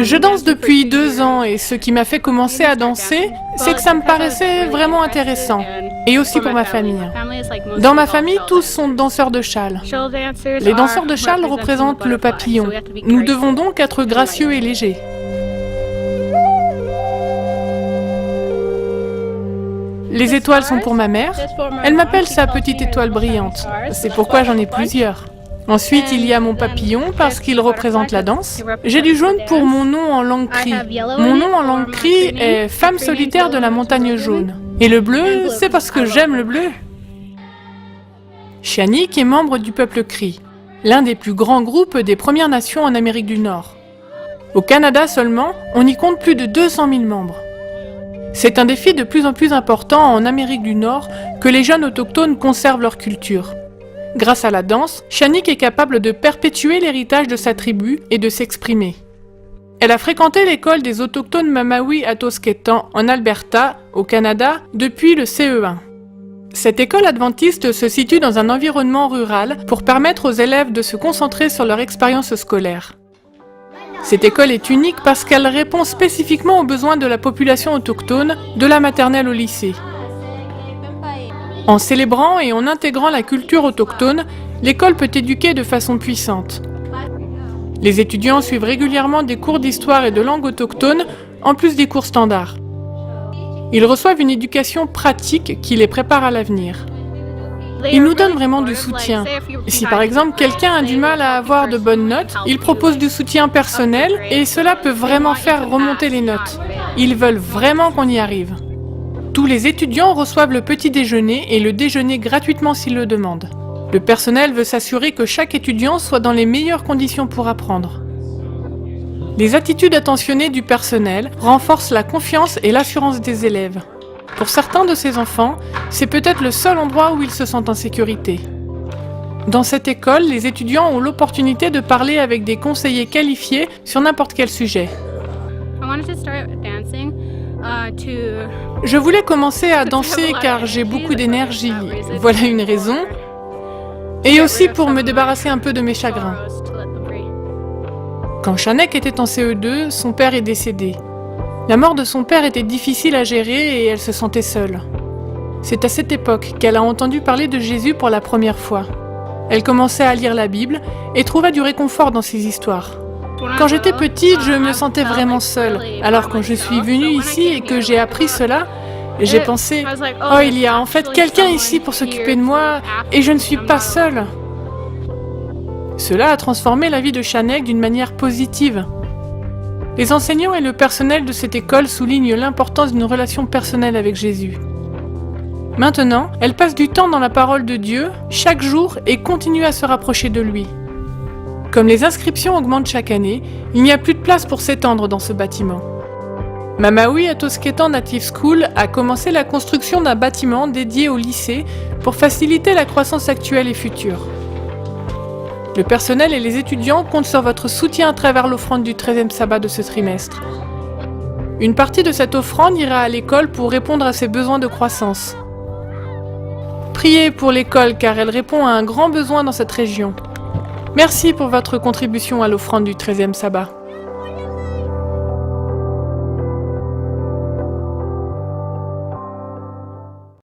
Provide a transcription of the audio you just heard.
Je danse depuis 2 ans et ce qui m'a fait commencer à danser, c'est que ça me paraissait vraiment intéressant. Et aussi pour ma famille. Dans ma famille, tous sont danseurs de châle. Les danseurs de châle représentent le papillon. Nous devons donc être gracieux et légers. Les étoiles sont pour ma mère. Elle m'appelle sa petite étoile brillante. C'est pourquoi j'en ai plusieurs. Ensuite, il y a mon papillon parce qu'il représente la danse. J'ai du jaune pour mon nom en langue cri. Mon nom en langue cri est Femme solitaire de la montagne jaune. Et le bleu, c'est parce que j'aime le bleu. Shanik est membre du peuple cri, l'un des plus grands groupes des Premières Nations en Amérique du Nord. Au Canada seulement, on y compte plus de 200 000 membres. C'est un défi de plus en plus important en Amérique du Nord que les jeunes autochtones conservent leur culture. Grâce à la danse, Shanik est capable de perpétuer l'héritage de sa tribu et de s'exprimer. Elle a fréquenté l'école des autochtones Mamawi-Atosketan en Alberta, au Canada, depuis le CE1. Cette école adventiste se situe dans un environnement rural pour permettre aux élèves de se concentrer sur leur expérience scolaire. Cette école est unique parce qu'elle répond spécifiquement aux besoins de la population autochtone, de la maternelle au lycée. En célébrant et en intégrant la culture autochtone, l'école peut éduquer de façon puissante. Les étudiants suivent régulièrement des cours d'histoire et de langue autochtone, en plus des cours standards. Ils reçoivent une éducation pratique qui les prépare à l'avenir. Ils nous donnent vraiment du soutien. Si par exemple quelqu'un a du mal à avoir de bonnes notes, ils proposent du soutien personnel et cela peut vraiment faire remonter les notes. Ils veulent vraiment qu'on y arrive. Tous les étudiants reçoivent le petit déjeuner et le déjeuner gratuitement s'ils le demandent. Le personnel veut s'assurer que chaque étudiant soit dans les meilleures conditions pour apprendre. Les attitudes attentionnées du personnel renforcent la confiance et l'assurance des élèves. Pour certains de ces enfants, c'est peut-être le seul endroit où ils se sentent en sécurité. Dans cette école, les étudiants ont l'opportunité de parler avec des conseillers qualifiés sur n'importe quel sujet. Je voulais commencer à danser car j'ai beaucoup d'énergie. Voilà une raison. Et aussi pour me débarrasser un peu de mes chagrins. Quand Shanek était en CE2, son père est décédé. La mort de son père était difficile à gérer et elle se sentait seule. C'est à cette époque qu'elle a entendu parler de Jésus pour la première fois. Elle commençait à lire la Bible et trouvait du réconfort dans ses histoires. Quand j'étais petite, je me sentais vraiment seule. Alors quand je suis venue ici et que j'ai appris cela, j'ai pensé « Oh, il y a en fait quelqu'un ici pour s'occuper de moi et je ne suis pas seule !» Cela a transformé la vie de Shanek d'une manière positive. Les enseignants et le personnel de cette école soulignent l'importance d'une relation personnelle avec Jésus. Maintenant, elle passe du temps dans la parole de Dieu, chaque jour, et continue à se rapprocher de lui. Comme les inscriptions augmentent chaque année, il n'y a plus de place pour s'étendre dans ce bâtiment. Mamawi-Atosketan Native School a commencé la construction d'un bâtiment dédié au lycée pour faciliter la croissance actuelle et future. Le personnel et les étudiants comptent sur votre soutien à travers l'offrande du 13e sabbat de ce trimestre. Une partie de cette offrande ira à l'école pour répondre à ses besoins de croissance. Priez pour l'école car elle répond à un grand besoin dans cette région. Merci pour votre contribution à l'offrande du 13e sabbat.